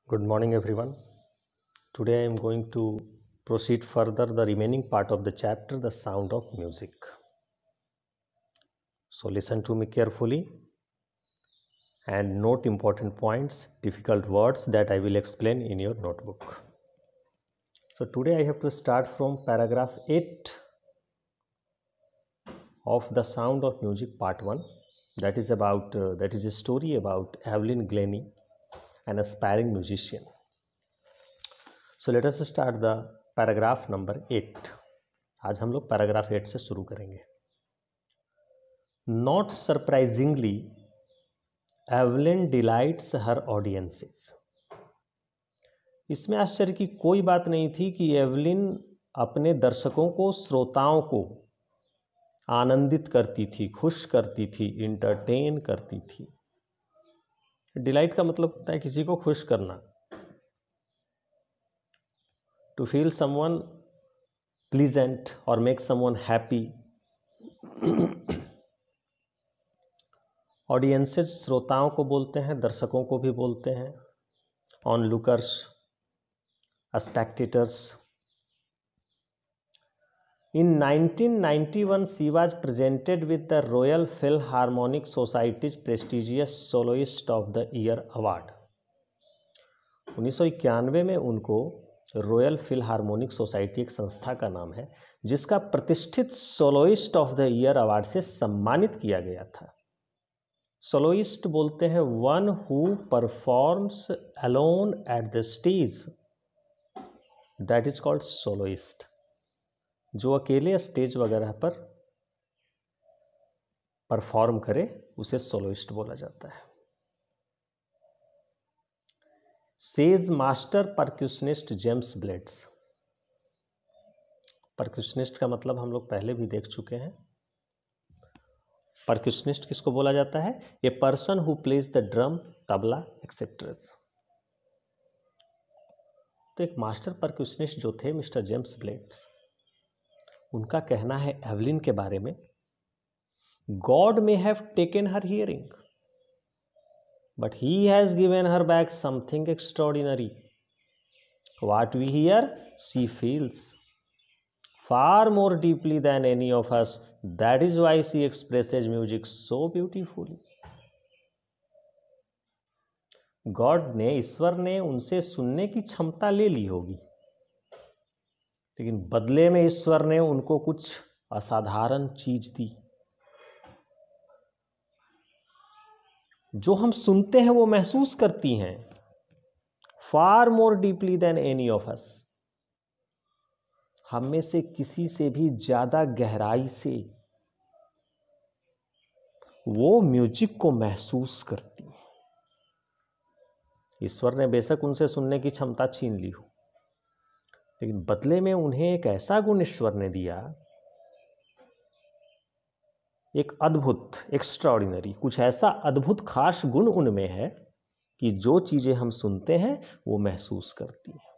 Good morning, everyone. Today I am going to proceed further the remaining part of the chapter, The Sound of Music. So listen to me carefully and note important points, difficult words that I will explain in your notebook. So today I have to start from paragraph 8 of The Sound of Music part 1. That is a story about Evelyn Glennie, an aspiring musician. So let us start the paragraph number 8. आज हम लोग paragraph 8 से शुरू करेंगे. Not surprisingly, Evelyn delights her audiences. इसमें आश्चर्य की कोई बात नहीं थी कि एवलिन अपने दर्शकों को, श्रोताओं को आनंदित करती थी, खुश करती थी, इंटरटेन करती थी. डिलाइट का मतलब होता है किसी को खुश करना. टू फील समवन प्लीजेंट और मेक समवन हैप्पी. ऑडियंसेस श्रोताओं को बोलते हैं, दर्शकों को भी बोलते हैं. On lookers, spectators. In 1991, she was presented with the Royal Philharmonic Society's prestigious Soloist of the Year Award. 1991 में उनको रॉयल फिलहार्मोनिक सोसाइटी, एक संस्था का नाम है, जिसका प्रतिष्ठित soloist of the year award से सम्मानित किया गया था. सोलोइस्ट बोलते हैं one who performs alone at the stage, that is called soloist. जो अकेले स्टेज वगैरह पर परफॉर्म करे उसे सोलोइस्ट बोला जाता है. Says master percussionist James Blades. Percussionist का मतलब हम लोग पहले भी देख चुके हैं. परक्यूशनिस्ट किसको बोला जाता है? A person who plays the drum, tabla etcetera. तो एक मास्टर परक्यूशनिस्ट जो थे मिस्टर जेम्स ब्लेड्स, उनका कहना है एवलिन के बारे में, God may have taken her hearing but he has given her back something extraordinary. What we hear she feels far more deeply than any of us. That is why she expresses music so beautifully. God ने, ईश्वर ने उनसे सुनने की क्षमता ले ली होगी, लेकिन बदले में ईश्वर ने उनको कुछ असाधारण चीज दी. जो हम सुनते हैं वो महसूस करती हैं. Far more deeply than any of us. हम में से किसी से भी ज्यादा गहराई से वो म्यूजिक को महसूस करती हैं. ईश्वर ने बेशक उनसे सुनने की क्षमता छीन ली हो, लेकिन बदले में उन्हें एक ऐसा गुण ईश्वर ने दिया, एक अद्भुत, एक्स्ट्राऑर्डिनरी, कुछ ऐसा अद्भुत खास गुण उनमें है कि जो चीजें हम सुनते हैं वो महसूस करती हैं.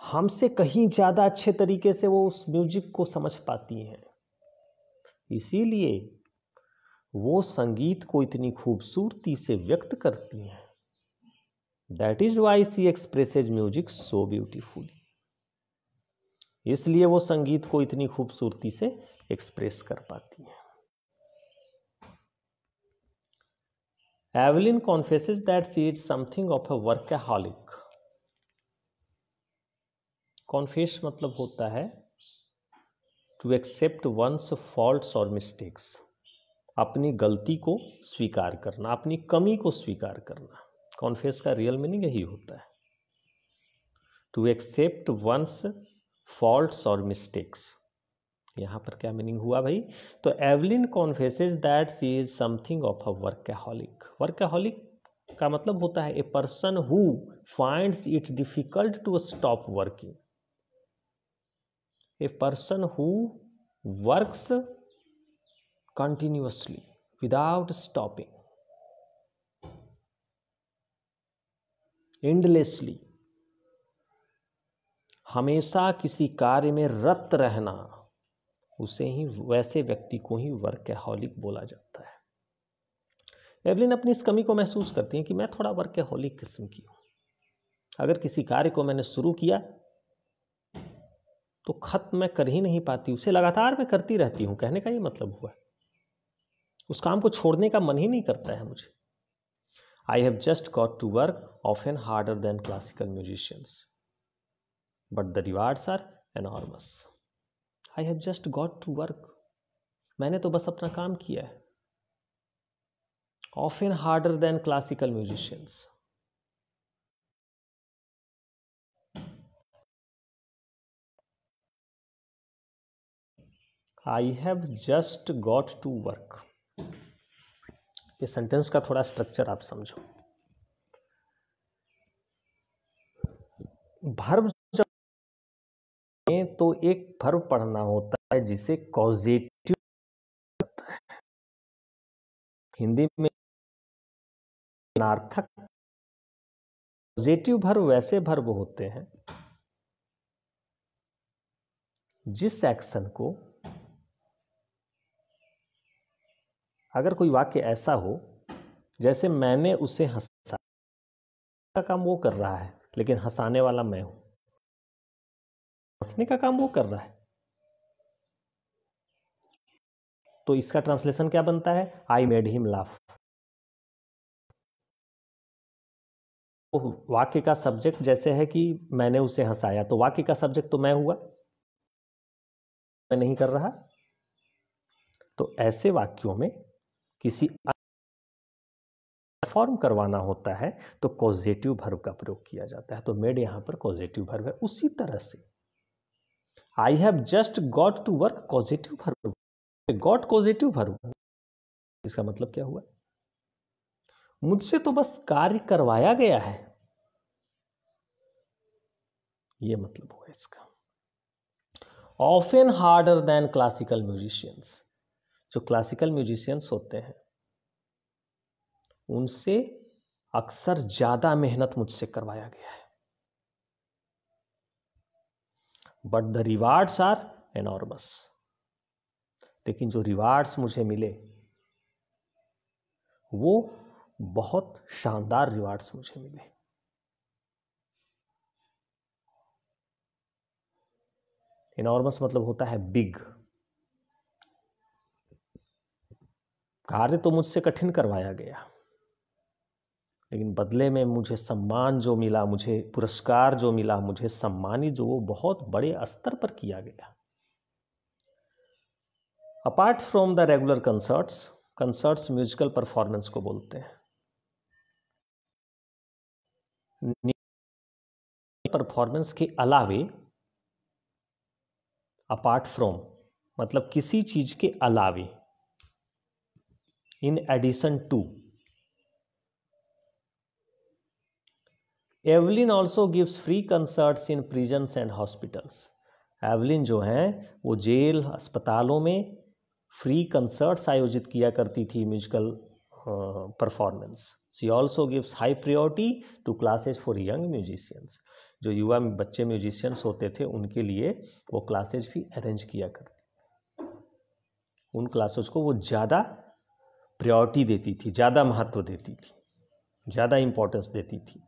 हमसे कहीं ज्यादा अच्छे तरीके से वो उस म्यूजिक को समझ पाती हैं. इसीलिए वो संगीत को इतनी खूबसूरती से व्यक्त करती हैं. That is why she expresses music so beautifully. इसलिए वो संगीत को इतनी खूबसूरती से एक्सप्रेस कर पाती हैं. Evelyn confesses that she is something of a workaholic. Confess मतलब होता है टू एक्सेप्ट वंस फॉल्ट्स और मिस्टेक्स. अपनी गलती को स्वीकार करना, अपनी कमी को स्वीकार करना. कॉन्फेस का रियल मीनिंग यही होता है, टू एक्सेप्ट वंस फॉल्ट्स और मिस्टेक्स. यहां पर क्या मीनिंग हुआ भाई? तो Evelyn confesses that she is something of a workaholic. Workaholic का मतलब होता है a person who finds it difficult to stop working. A person who works continuously without stopping, endlessly. हमेशा किसी कार्य में रत रहना, उसे ही, वैसे व्यक्ति को ही वर्कaholic बोला जाता है. एवलिन अपनी इस कमी को महसूस करती हैं कि मैं थोड़ा वर्कहोलिक किस्म की हूँ। अगर किसी कार्य को मैंने शुरू किया तो खत्म मैं कर ही नहीं पाती, उसे लगातार मैं करती रहती हूँ। कहने का ये मतलब हुआ उस काम को छोड़ने का मन ही नहीं करता है मुझे। I have just got to work, often harder than classical musicians, but the rewards are enormous. I have just got to work. मैंने तो बस अपना काम किया है। Often harder than classical musicians. I have just got to work. ये sentence का थोड़ा स्ट्रक्चर आप समझो। वर्ब जब तो एक वर्ब पढ़ना होता है जिसे कॉजेटिव, हिंदी में नार्थक। पॉजिटिव वर्ब वैसे वर्ब होते हैं जिस एक्शन को, अगर कोई वाक्य ऐसा हो जैसे मैंने उसे हंसा, का काम वो कर रहा है लेकिन हंसाने वाला मैं हूं, हंसने का काम वो कर रहा है, तो इसका ट्रांसलेशन क्या बनता है? I made him laugh. वाक्य का सब्जेक्ट जैसे है कि मैंने उसे हंसाया, तो वाक्य का सब्जेक्ट तो मैं हुआ, मैं नहीं कर रहा। तो ऐसे वाक्यों में किसी फॉर्म करवाना होता है तो कॉजेटिव वर्ब का प्रयोग किया जाता है। तो मेड यहां पर कॉजेटिव वर्ब है। उसी तरह से I have just got to work causative verb, got causative verb. इसका मतलब क्या हुआ? मुझसे तो बस कार्य करवाया गया है, ये मतलब हुआ इसका। Often harder than classical musicians, जो क्लासिकल म्यूजिशियंस होते हैं उनसे अक्सर ज्यादा मेहनत मुझसे करवाया गया है। But the rewards are enormous, लेकिन जो रिवार्ड्स मुझे मिले वो बहुत शानदार रिवार्ड्स मुझे मिले। एनॉर्मस मतलब होता है बिग। कार्य तो मुझसे कठिन करवाया गया, लेकिन बदले में मुझे सम्मान जो मिला, मुझे पुरस्कार जो मिला, मुझे सम्मानित जो, वो बहुत बड़े स्तर पर किया गया। Apart from the regular concerts, concerts musical performance को बोलते हैं। परफॉर्मेंस के अलावे, अपार्ट फ्रॉम मतलब किसी चीज के अलावे, in addition to, Evelyn also gives free concerts in prisons and hospitals. Evelyn जो है वो जेल, अस्पतालों में फ्री कंसर्ट्स आयोजित किया करती थी, musical performance. She also gives high priority to classes for young musicians. जो युवा बच्चे म्यूजिशियंस होते थे उनके लिए वो क्लासेस भी अरेंज किया करती, उन क्लासेस को वो ज़्यादा प्रायोरिटी देती थी, ज़्यादा महत्व देती थी, ज़्यादा इंपॉर्टेंस देती थी।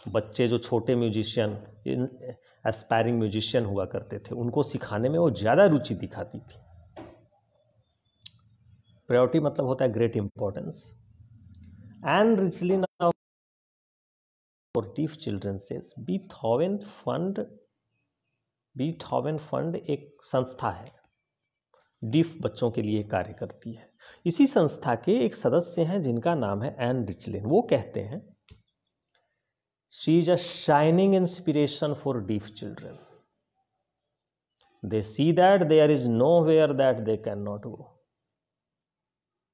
बच्चे जो छोटे म्यूजिशियन, एस्पायरिंग म्यूजिशियन हुआ करते थे, उनको सिखाने में वो ज़्यादा रुचि दिखाती थी। प्रायोरिटी मतलब होता है great importance. And रिचलिन for deaf children says Beethoven fund, Beethoven fund एक संस्था है, डीफ बच्चों के लिए कार्य करती है। इसी संस्था के एक सदस्य हैं जिनका नाम है एन रिचलिन। वो कहते हैं she is a shining inspiration for deaf children, they see that there is nowhere that they can not go.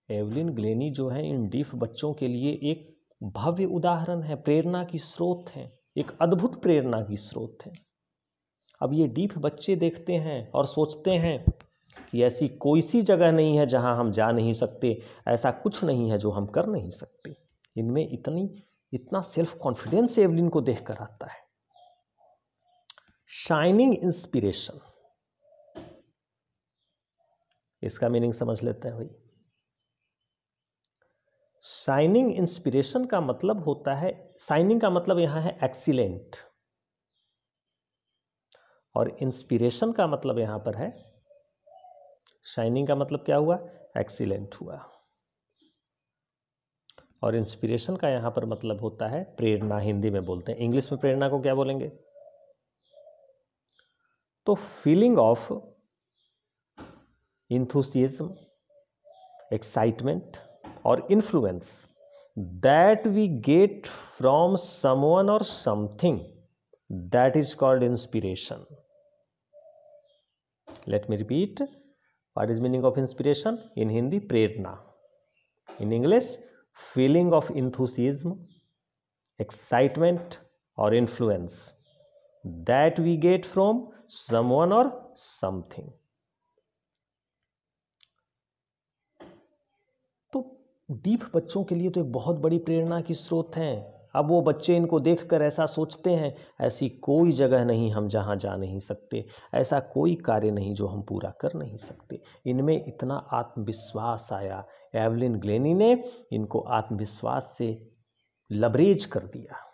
Evelyn Glennie जो है इन डीफ बच्चों के लिए एक भव्य उदाहरण है, प्रेरणा की स्रोत है, एक अद्भुत प्रेरणा की स्रोत है। अब ये डीफ बच्चे देखते हैं और सोचते हैं कि ऐसी कोई सी जगह नहीं है जहां हम जा नहीं सकते, ऐसा कुछ नहीं है जो हम कर नहीं सकते। इनमें इतना सेल्फ कॉन्फिडेंस एवलिन को देखकर आता है। शाइनिंग इंस्पिरेशन, इसका मीनिंग समझ लेते हैं भाई। शाइनिंग इंस्पिरेशन का मतलब होता है, शाइनिंग का मतलब यहां है एक्सीलेंट, और इंस्पिरेशन का मतलब यहां पर है, शाइनिंग का मतलब क्या हुआ, एक्सीलेंट हुआ, और इंस्पिरेशन का यहां पर मतलब होता है प्रेरणा, हिंदी में बोलते हैं। इंग्लिश में प्रेरणा को क्या बोलेंगे? तो फीलिंग ऑफ इंथुसिज्म, एक्साइटमेंट और influence that we get from someone और something, that is called inspiration. Let me repeat, what is meaning of inspiration? In Hindi प्रेरणा, in English feeling of enthusiasm, excitement और influence that we get from someone और something. तो डीप बच्चों के लिए तो एक बहुत बड़ी प्रेरणा की स्रोत हैं। अब वो बच्चे इनको देखकर ऐसा सोचते हैं, ऐसी कोई जगह नहीं हम जहाँ जा नहीं सकते, ऐसा कोई कार्य नहीं जो हम पूरा कर नहीं सकते। इनमें इतना आत्मविश्वास आया, एवलिन ग्लेनी ने इनको आत्मविश्वास से लबरेज कर दिया।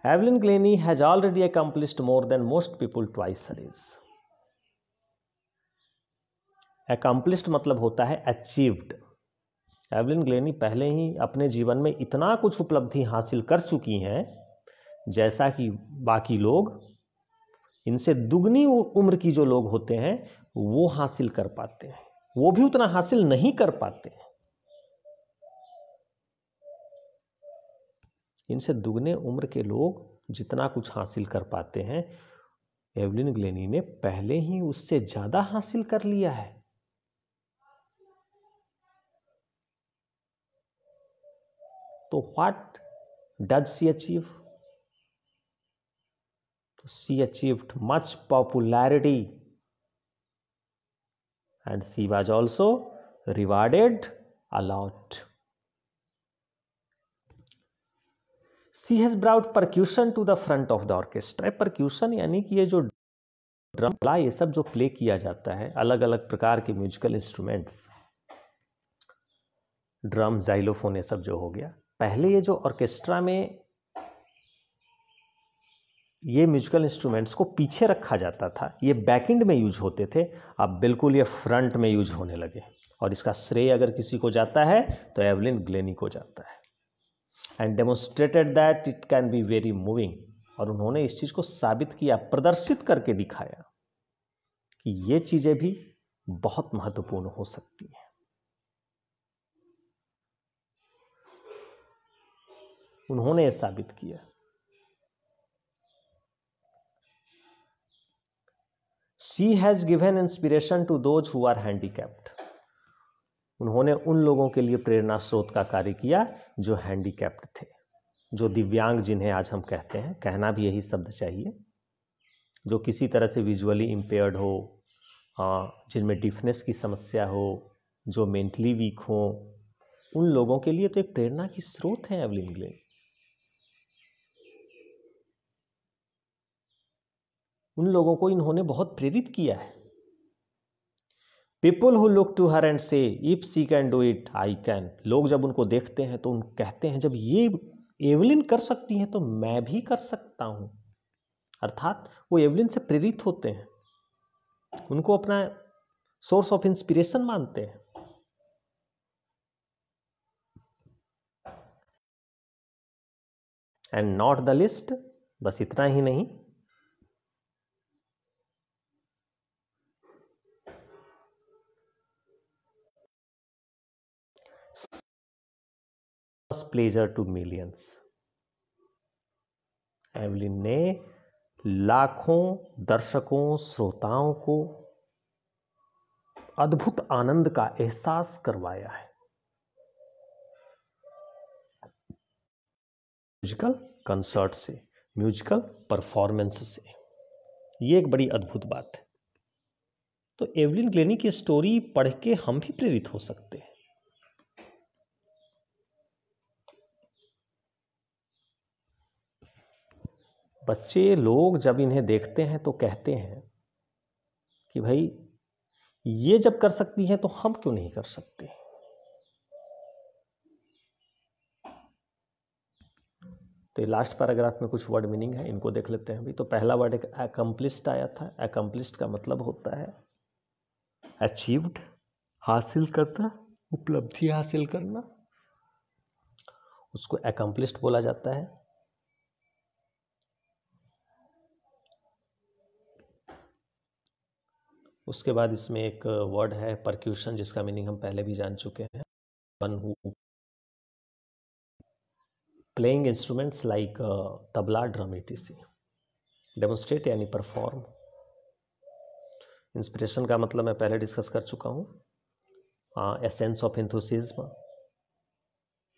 Evelyn Glenny has already accomplished more than most people twice her age. Accomplished मतलब होता है achieved. एवलिन ग्लेनी पहले ही अपने जीवन में इतना कुछ उपलब्धि हासिल कर चुकी हैं, जैसा कि बाकी लोग, इनसे दुगनी उम्र की जो लोग होते हैं वो हासिल कर पाते हैं, वो भी उतना हासिल नहीं कर पाते हैं। इनसे दुगने उम्र के लोग जितना कुछ हासिल कर पाते हैं, एवलिन ग्लेनी ने पहले ही उससे ज्यादा हासिल कर लिया है। तो what does she achieve? She achieved much popularity and she was also rewarded a lot. She has brought percussion to the front of the orchestra. Percussion यानी कि ये जो ड्रम, ये सब जो प्ले किया जाता है, अलग अलग प्रकार के म्यूजिकल इंस्ट्रूमेंट्स, ड्रम, जाइलोफोन, ये सब जो हो गया, पहले ये जो ऑर्केस्ट्रा में ये म्यूजिकल इंस्ट्रूमेंट्स को पीछे रखा जाता था, ये बैकएंड में यूज होते थे, अब बिल्कुल ये फ्रंट में यूज होने लगे। और इसका श्रेय अगर किसी को जाता है तो एवलिन ग्लेनी को जाता है। And demonstrated that it can be very moving, और उन्होंने इस चीज को साबित किया, प्रदर्शित करके दिखाया कि ये चीजें भी बहुत महत्वपूर्ण हो सकती हैं। उन्होंने ये साबित किया। She has given inspiration to those who are handicapped. उन्होंने उन लोगों के लिए प्रेरणा स्रोत का कार्य किया जो हैंडीकैप्ड थे, जो दिव्यांग, जिन्हें आज हम कहते हैं, कहना भी यही शब्द चाहिए, जो किसी तरह से विजुअली इम्पेयर्ड हो, जिनमें डिफनेस की समस्या हो, जो मेंटली वीक हो, उन लोगों के लिए तो एक प्रेरणा की स्रोत है एवलिन ग्लेनी। उन लोगों को इन्होंने बहुत प्रेरित किया है। People who look to her and से if she can do it I can. लोग जब उनको देखते हैं तो उन कहते हैं, जब ये एवलिन कर सकती हैं तो मैं भी कर सकता हूं। अर्थात वो एवलिन से प्रेरित होते हैं, उनको अपना सोर्स ऑफ इंस्पिरेशन मानते हैं। एंड नॉट द लिस्ट, बस इतना ही नहीं, प्लेजर टू मिलियंस। एवलिन ने लाखों दर्शकों, श्रोताओं को अद्भुत आनंद का एहसास करवाया है म्यूजिकल कंसर्ट से, म्यूजिकल परफॉर्मेंस से। ये एक बड़ी अद्भुत बात है। तो एवलिन ग्लेनी की स्टोरी पढ़ के हम भी प्रेरित हो सकते हैं। बच्चे लोग जब इन्हें देखते हैं तो कहते हैं कि भाई ये जब कर सकती हैं तो हम क्यों नहीं कर सकते? तो लास्ट पैराग्राफ में कुछ वर्ड मीनिंग है, इनको देख लेते हैं भी। तो पहला वर्ड एक अकम्प्लिश्ड आया था। अकम्प्लिश्ड का मतलब होता है अचीव्ड, हासिल करना, उपलब्धि हासिल करना, उसको अकम्प्लिश्ड बोला जाता है। उसके बाद इसमें एक वर्ड है परक्यूशन, जिसका मीनिंग हम पहले भी जान चुके हैं। One who playing instruments like tabla, drum etc। Demonstrate यानी परफॉर्म। इंस्पिरेशन का मतलब मैं पहले डिस्कस कर चुका हूँ। a sense of enthusiasm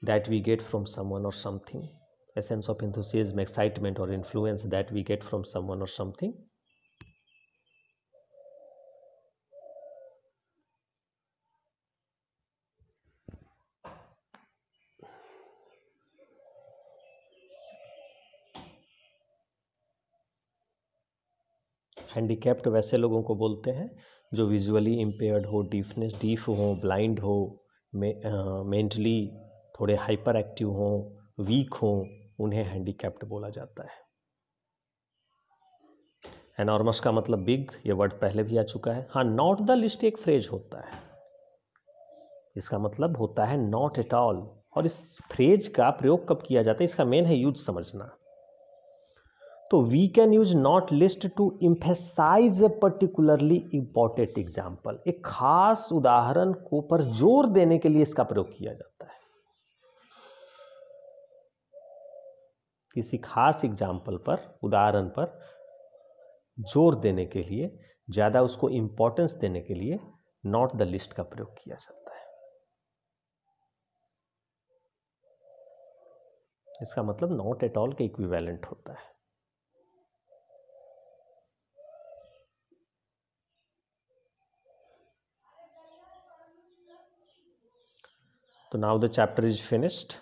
that we get from someone or something, a sense of enthusiasm, excitement or influence that we get from someone or something। Handicapped वैसे लोगों को बोलते हैं जो विजुअली इम्पेयर्ड हो, डीफ हो, ब्लाइंड हो, मेंटली थोड़े हाइपर एक्टिव हो, वीक हो, उन्हें हैंडीकैप्ड बोला जाता है। एनॉर्मस का मतलब बिग, ये वर्ड पहले भी आ चुका है। हाँ, नॉट द लिस्ट एक फ्रेज होता है, इसका मतलब होता है नॉट एट ऑल। और इस फ्रेज का प्रयोग कब किया जाता है, इसका मेन है यूज समझना। तो we can use not list to emphasise a particularly important example, एक खास उदाहरण को पर जोर देने के लिए इसका प्रयोग किया जाता है। किसी खास एग्जाम्पल पर, उदाहरण पर जोर देने के लिए, ज्यादा उसको इंपॉर्टेंस देने के लिए नॉट द लिस्ट का प्रयोग किया जाता है। इसका मतलब नॉट एट ऑल के इक्विवेलेंट होता है। तो now the chapter is finished.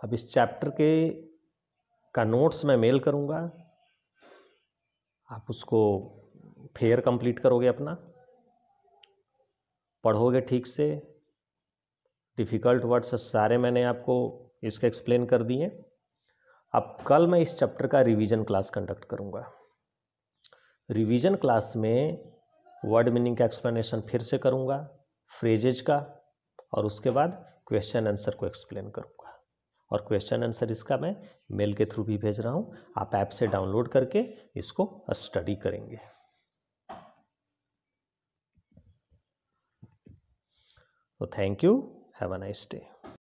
अब इस चैप्टर के का नोट्स मैं मेल करूंगा, आप उसको फेयर कंप्लीट करोगे, अपना पढ़ोगे ठीक से। डिफ़िकल्ट वर्ड्स सारे मैंने आपको इसके एक्सप्लेन कर दिए। अब कल मैं इस चैप्टर का रिवीजन क्लास कंडक्ट करूंगा। रिवीजन क्लास में वर्ड मीनिंग का एक्सप्लेनेशन फिर से करूंगा, फ्रेजेज का, और उसके बाद क्वेश्चन आंसर को एक्सप्लेन करूंगा। और क्वेश्चन आंसर इसका मैं मेल के थ्रू भी भेज रहा हूं, आप ऐप से डाउनलोड करके इसको स्टडी करेंगे। तो thank you, have a nice day.